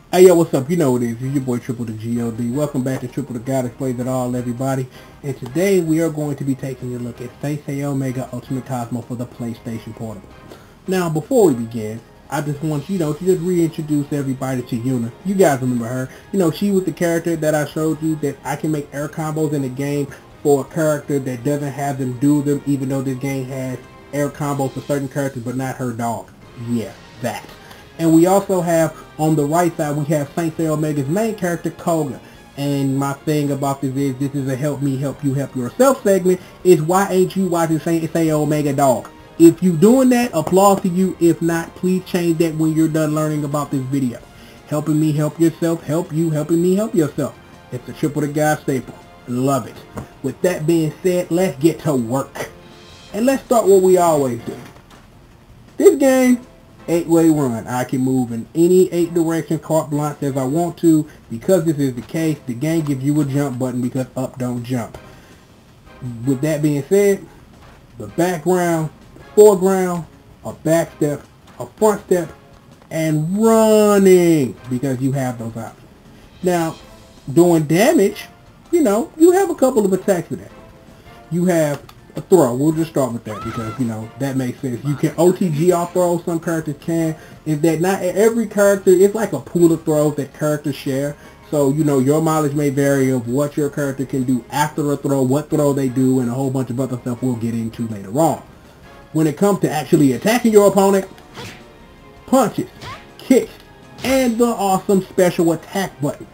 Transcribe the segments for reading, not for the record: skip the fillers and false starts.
Hey yo, what's up? You know what it is. It's your boy Triple the G.O.D. Welcome back to Triple the God Explains It All, everybody. And today we are going to be taking a look at Seiya Omega Ultimate Cosmo for the PlayStation Portable. Now, before we begin, I just want to just reintroduce everybody to Yuna. You guys remember her. She was the character that I showed you that I can make air combos in the game for a character that doesn't have them do them, even though this game has air combos for certain characters, but not her dog. Yeah, that. And we also have, on the right side, we have Saint Seiya Omega's main character, Koga. And my thing about this is a help me help you help yourself segment, is why ain't you watching Saint Seiya Omega dog? If you doing that, applause to you. If not, please change that when you're done learning about this video. Helping me help yourself, help you, helping me help yourself. It's a Triple the Guy staple. Love it. With that being said, let's get to work. And let's start what we always do. This game, 8-way run. I can move in any 8 directions carte blanche as I want to. Because this is the case, the game gives you a jump button because up don't jump. With that being said, the background, foreground, a back step, a front step, and running, because you have those options. Now, doing damage, you have a couple of attacks for that. You have a throw. We'll just start with that because, that makes sense. You can OTG off throws. Some characters can. Is that not every character, it's like a pool of throws that characters share. So, your mileage may vary of what your character can do after a throw, what throw they do, and a whole bunch of other stuff we'll get into later on. When it comes to actually attacking your opponent, punches, kicks, and the awesome special attack button.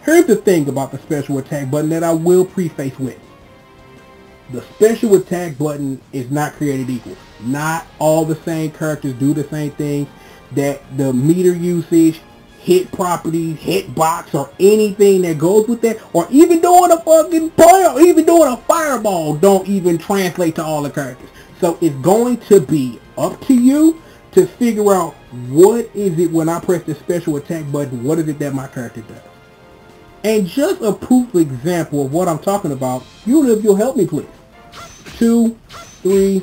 Here's the thing about the special attack button that I will preface with. The special attack button is not created equal. Not all the same characters do the same things. That the meter usage, hit properties, hit box, or anything that goes with that, or even doing a fucking player, even doing a fireball, don't even translate to all the characters. So it's going to be up to you to figure out what is it when I press the special attack button, what is it that my character does. And just a proof example of what I'm talking about, if you'll help me please. 2, 3,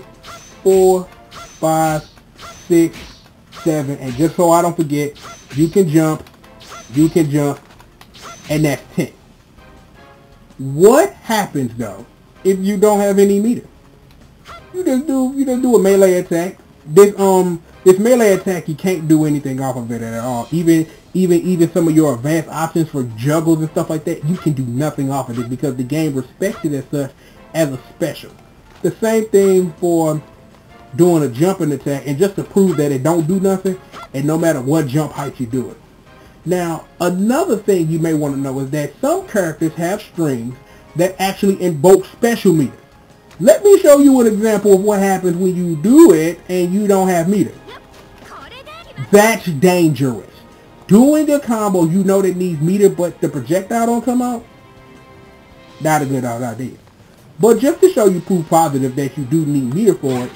4, 5, 6, 7, and just so I don't forget, you can jump, and that's 10. What happens though if you don't have any meter? You just do a melee attack. This melee attack, you can't do anything off of it at all. Even some of your advanced options for juggles and stuff like that, you can do nothing off of it because the game respects it as such as a special. The same thing for doing a jumping attack, and just to prove that it don't do nothing, and no matter what jump height you do it. Now, another thing you may want to know is that some characters have strings that actually invoke special meter. Let me show you an example of what happens when you do it and you don't have meter. That's dangerous. Doing a combo that needs meter but the projectile don't come out, not a good idea. But just to show you proof positive that you do need meter for it,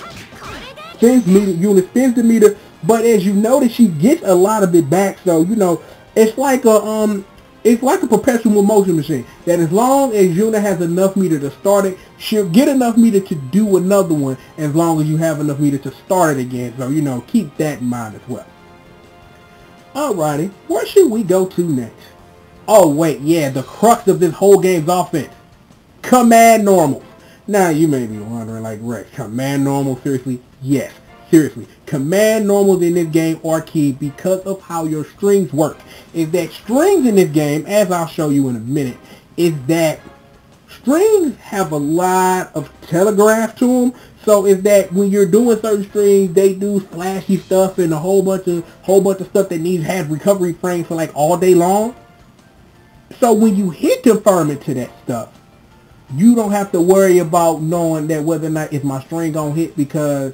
Yuna spins the meter, but as you notice, she gets a lot of it back. So it's like a perpetual motion machine. That as long as Yuna has enough meter to start it, she'll get enough meter to do another one. As long as you have enough meter to start it again. So keep that in mind as well. Alrighty, where should we go to next? Oh wait, yeah, the crux of this whole game's offense. Command normals. Now you may be wondering like, Rex, command normals, seriously? Yes, seriously. Command normals in this game are key because of how your strings work. Is that strings in this game, as I'll show you in a minute, is that strings have a lot of telegraph to them. So is that when you're doing certain strings, they do flashy stuff and a whole bunch of stuff that has recovery frames for like all day long. So when you hit confirm it to that stuff, you don't have to worry about knowing that whether or not is my string gonna hit, because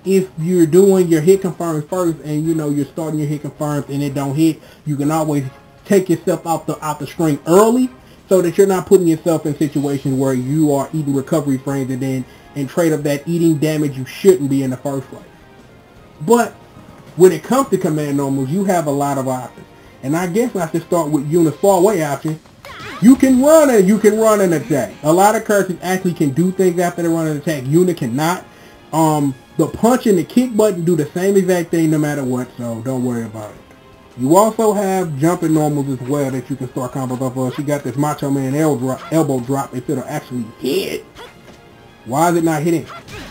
if you're doing your hit confirms first and you're starting your hit confirms and it don't hit, you can always take yourself out the string early so that you're not putting yourself in situations where you are eating recovery frames and then in trade of that eating damage you shouldn't be in the first place. But when it comes to command normals, you have a lot of options. And I guess I should start with Yuna's far away option. You can run an attack. A lot of characters actually can do things after they run an attack. Yuna cannot. The punch and the kick button do the same exact thing no matter what, so don't worry about it. You also have jumping normals as well that you can start combos off of. She got this Macho Man elbow drop if it'll actually hit. Why is it not hitting?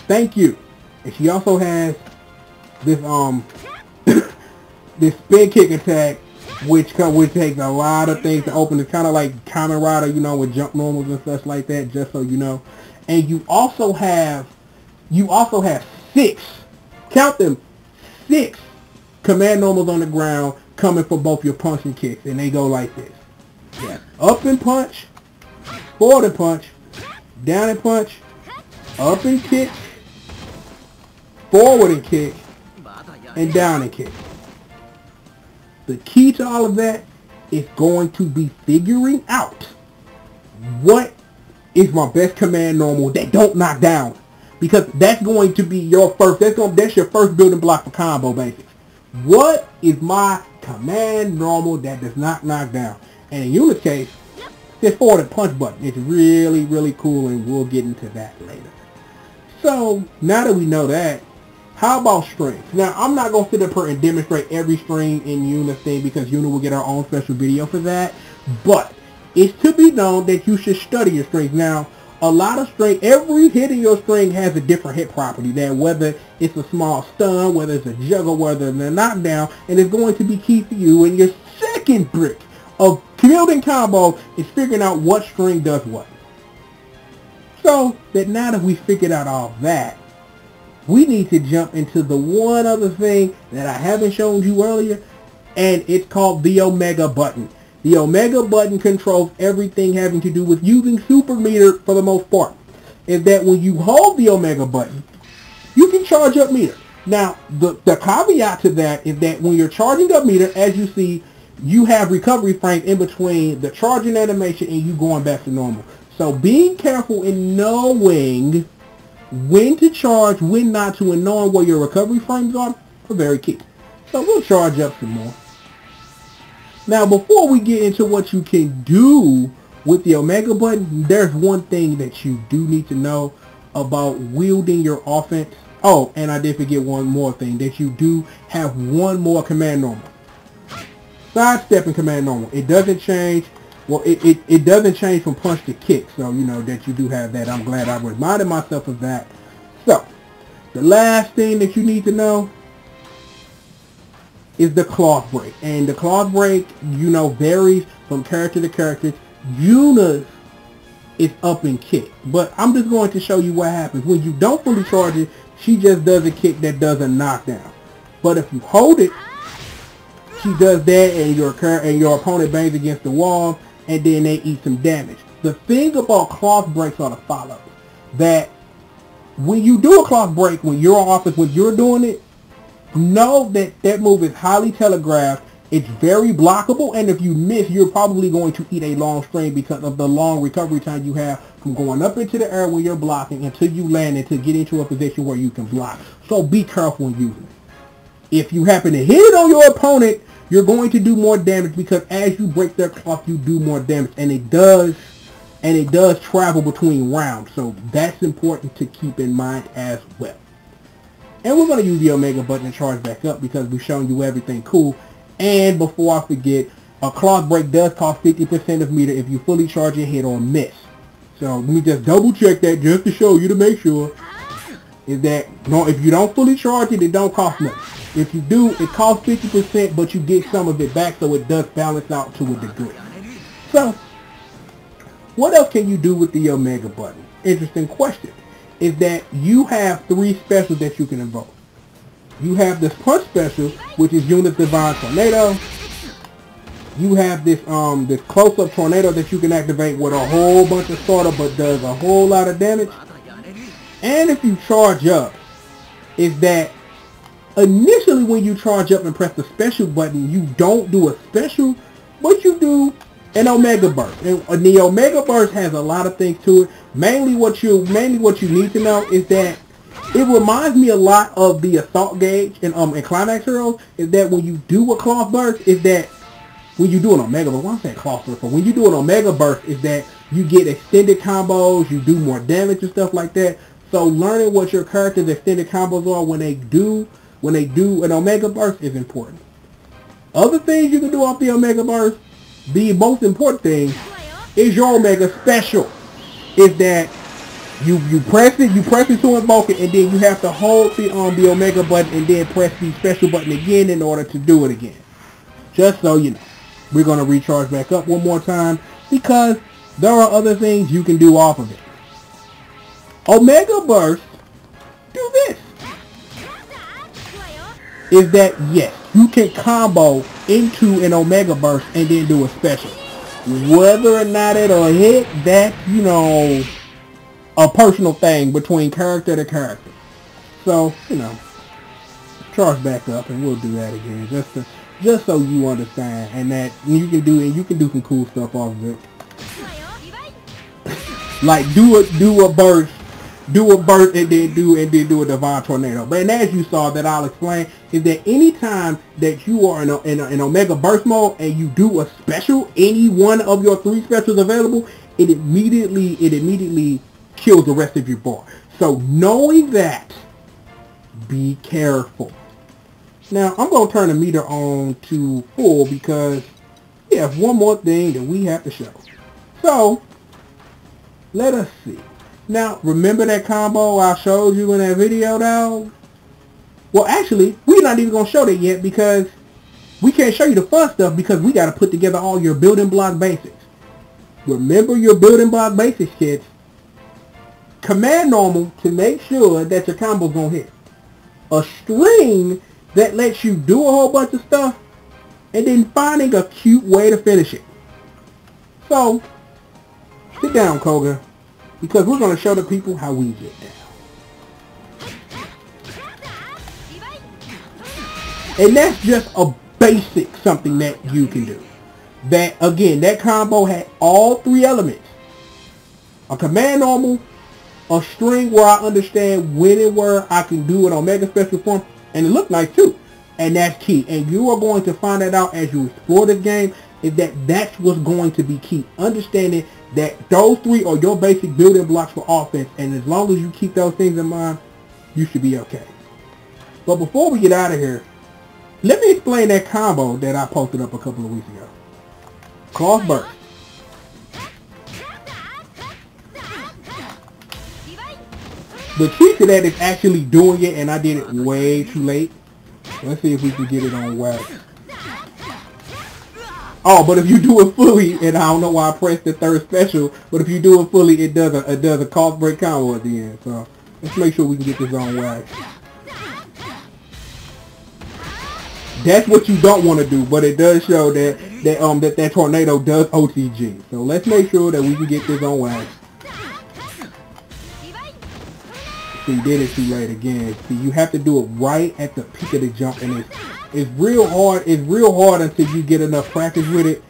Thank you. And she also has this this spin kick attack, which takes a lot of things to open. It's kind of like Kamen Rider, you know, with jump normals and such like that, just so you know. And you also have 6, count them, 6 command normals on the ground coming for both your punch and kicks, and they go like this. Yeah. Up and punch, forward and punch, down and punch, up and kick, forward and kick, and down and kick. The key to all of that is going to be figuring out what is my best command normal that don't knock down, because that's going to be your first. That's your first building block for combo basics. What is my command normal that does not knock down? And in Yuna's case, this forward and punch button. It's really, really cool, and we'll get into that later. So now that we know that, how about strings? Now, I'm not going to sit up here and demonstrate every string in Yuna's thing because Yuna will get her own special video for that. But it's to be known that you should study your strings. Now, a lot of string, every hit in your string has a different hit property. That whether it's a small stun, whether it's a juggle, whether it's a knockdown, and it's going to be key for you. And your second brick of building combo is figuring out what string does what. So that now that we figured out all that, we need to jump into the one other thing that I haven't shown you earlier, and it's called the Omega button. The Omega button controls everything having to do with using super meter for the most part. Is that when you hold the Omega button, you can charge up meter. Now, the caveat to that is that when you're charging up meter, as you see, you have recovery frames in between the charging animation and you going back to normal. So being careful in knowing when to charge, when not to, and knowing where your recovery frames are very key. So we'll charge up some more. Now, before we get into what you can do with the Omega button, there's one thing that you do need to know about wielding your offense. Oh, and I did forget one more thing, that you do have one more command normal. Sidestepping command normal. It doesn't change. Well, it doesn't change from punch to kick, so you know that you do have that. I'm glad I reminded myself of that. So, the last thing that you need to know is the cloth break. And the cloth break, you know, varies from character to character. Yuna's is up and kick. But I'm just going to show you what happens. When you don't fully charge it, she just does a kick that does a knockdown. But if you hold it, she does that and your opponent bangs against the wall, and then they eat some damage. The thing about cloth breaks are the follow. That when you do a cloth break, when you're on offense, when you're doing it, know that that move is highly telegraphed. It's very blockable, and if you miss, you're probably going to eat a long strain because of the long recovery time you have from going up into the air when you're blocking until you land and to get into a position where you can block. So be careful when using it. If you happen to hit it on your opponent, you're going to do more damage because as you break their cloth, you do more damage, and it does travel between rounds. So that's important to keep in mind as well. And we're going to use the Omega button to charge back up because we've shown you everything cool. And before I forget, a cloth break does cost 50% of meter if you fully charge your hit or miss. So let me just double check that just to show you to make sure. Is that no? If you don't fully charge it, it don't cost nothing. If you do, it costs 50%, but you get some of it back, so it does balance out to a degree. So, what else can you do with the Omega button? Interesting question. Is that you have 3 specials that you can invoke. You have this punch special, which is Yuna's Divine Tornado. You have this this close-up tornado that you can activate with a whole bunch of starter, but does a whole lot of damage. And if you charge up, is that initially when you charge up and press the special button, you don't do a special, but you do an Omega Burst. And the Omega Burst has a lot of things to it. Mainly what you need to know is that it reminds me a lot of the Assault Gauge in Climax Heroes. Is that when you do a Cloth Burst, is that when you do an Omega Burst, why am I saying Cloth Burst? But when you do an Omega Burst, is that you get extended combos, you do more damage and stuff like that. So learning what your character's extended combos are when they do an Omega Burst is important. other things you can do off the Omega Burst, the most important thing is your Omega Special. Is that you press it to invoke it, and then you have to hold the Omega button and then press the special button again in order to do it again. Just so you know. We're going to recharge back up one more time because there are other things you can do off of it. Omega Burst, do this. Is that, yes, you can combo into an Omega Burst and then do a special. Whether or not it'll hit, that's, you know, a personal thing between character to character. So, you know, charge back up and we'll do that again. Just so you understand, and that you can do some cool stuff off of it. Like do a burst and then do a divine tornado. But and as you saw that I'll explain is that anytime that you are in Omega Burst mode and you do a special, any one of your 3 specials available, it immediately kills the rest of your bar. So knowing that, be careful. Now, I'm going to turn the meter on to full because we have one more thing that we have to show. So, let us see. Now, remember that combo I showed you in that video now? Well, actually, we're not even going to show that yet because we can't show you the fun stuff because we got to put together all your building block basics. Remember your building block basics, kids. Command normal to make sure that your combo's going to hit. A string that lets you do a whole bunch of stuff and then finding a cute way to finish it. So, sit down, Koga, because we're going to show the people how we get down. And that's just a basic something that you can do. That, again, that combo had all 3 elements. A command normal, a string where I understand when and where I can do an Omega special form, and it looked nice too. And that's key. And you are going to find that out as you explore this game, is that that's what's going to be key. Understanding that those 3 are your basic building blocks for offense, and as long as you keep those things in mind, you should be okay. But before we get out of here, let me explain that combo that I posted up a couple of weeks ago. Cross burst. The trick to that is actually doing it, and I did it way too late. Let's see if we can get it on wax. Oh, but if you do it fully, and I don't know why I pressed the 3rd special, but if you do it fully, it does a cost break combo at the end. So let's make sure we can get this on wax. That's what you don't want to do, but it does show that tornado does OTG. So let's make sure that we can get this on wax. You did it too late again. See, you have to do it right at the peak of the jump, and it's real hard. It's real hard until you get enough practice with it.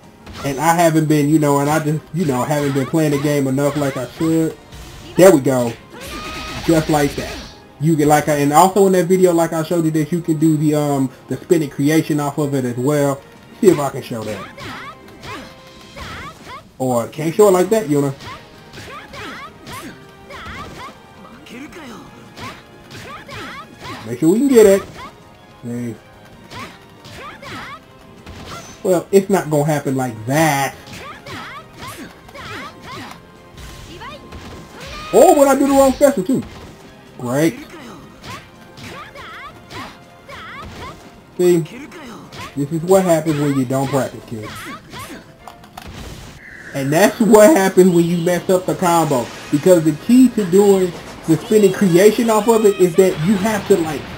And I haven't been, and I just, haven't been playing the game enough like I should. There we go. Just like that. You get and also in that video, like I showed you, that you can do the spinning creation off of it as well. See if I can show that. Or can't show it like that, Yuna. Make sure we can get it. See. Well, it's not going to happen like that. Oh, when I do the wrong special too. Great. See, this is what happens when you don't practice, kids. And that's what happens when you mess up the combo. Because the key to doing the spinning creation off of it is that you have to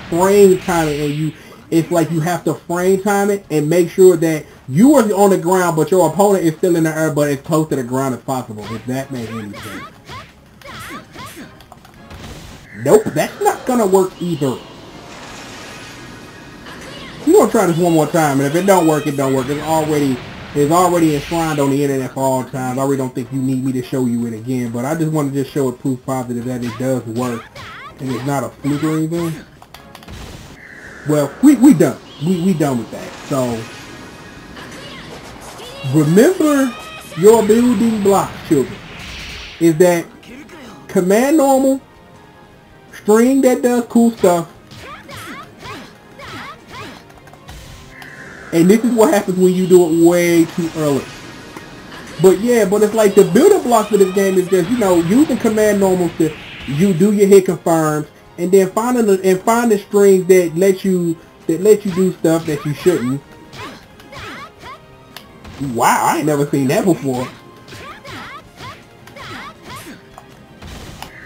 frame time it, and it's like you have to frame time it and make sure that you are on the ground but your opponent is still in the air but as close to the ground as possible, if that makes any sense. Nope, that's not gonna work either. We're gonna try this one more time, and if it don't work, it don't work. It's already enshrined on the internet for all time. I really don't think you need me to show you it again, but I just want to just show it proof positive that it does work, and it's not a fluke or anything. Well, we done. We done with that. So, remember your building blocks, children, is that command normal, string that does cool stuff, And this is what happens when you do it way too early. But yeah, but it's like the building blocks for this game is just, you know, using command normals to you do your hit confirms, and then finding strings that let you do stuff that you shouldn't. Wow, I ain't never seen that before.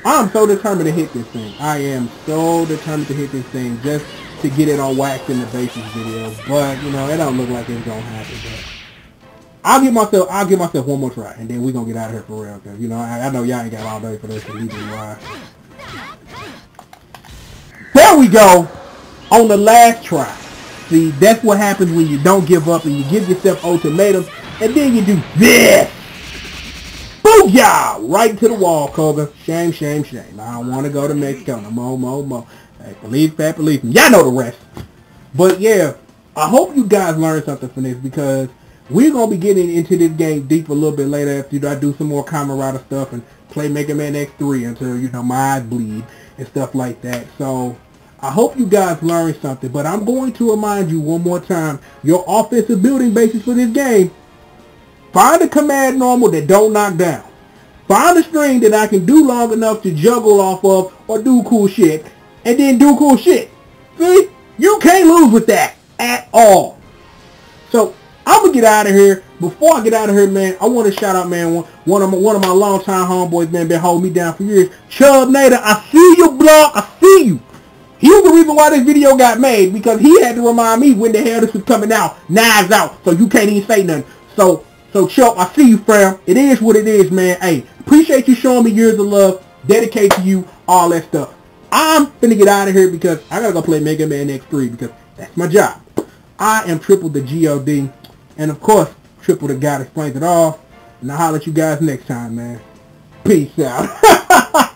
I'm so determined to hit this thing. I am so determined to hit this thing just to get it on wax in the basics video. But you know, it don't look like it's gonna happen. But I'll give myself one more try, and then we're gonna get out of here for real. Cause you know, I know y'all ain't got all day for this, and neither do I. There we go, on the last try. See, that's what happens when you don't give up and you give yourself ultimatums, and then you do this. Booyah! Right to the wall, Koga. Shame, shame, shame. I don't want to go to Mexico. No more. Hey, believe me. Y'all know the rest. But yeah, I hope you guys learned something from this, because we're going to be getting into this game deep a little bit later after I do some more Kamen Rider stuff and play Mega Man X3 until, you know, my eyes bleed and stuff like that. So I hope you guys learned something, but I'm going to remind you one more time, your offensive building basis for this game: find a command normal that don't knock down. Find a string that I can do long enough to juggle off of or do cool shit, and then do cool shit. See? You can't lose with that at all. So I'm gonna get out of here. Before I get out of here, man, I want to shout out, man, one of my longtime homeboys, man, been holding me down for years. Chub Nader, I see you, block. I see you. He was the reason why this video got made, because he had to remind me when the hell this was coming out. Knives out, so you can't even say nothing. So Chuck, I see you, fam. It is what it is, man. Hey, appreciate you showing me years of love. Dedicate to you, all that stuff. I'm finna get out of here because I gotta go play Mega Man X3 because that's my job. I am Triple the G.O.D. And of course, Triple the God explains it all. And I'll holler at you guys next time, man. Peace out.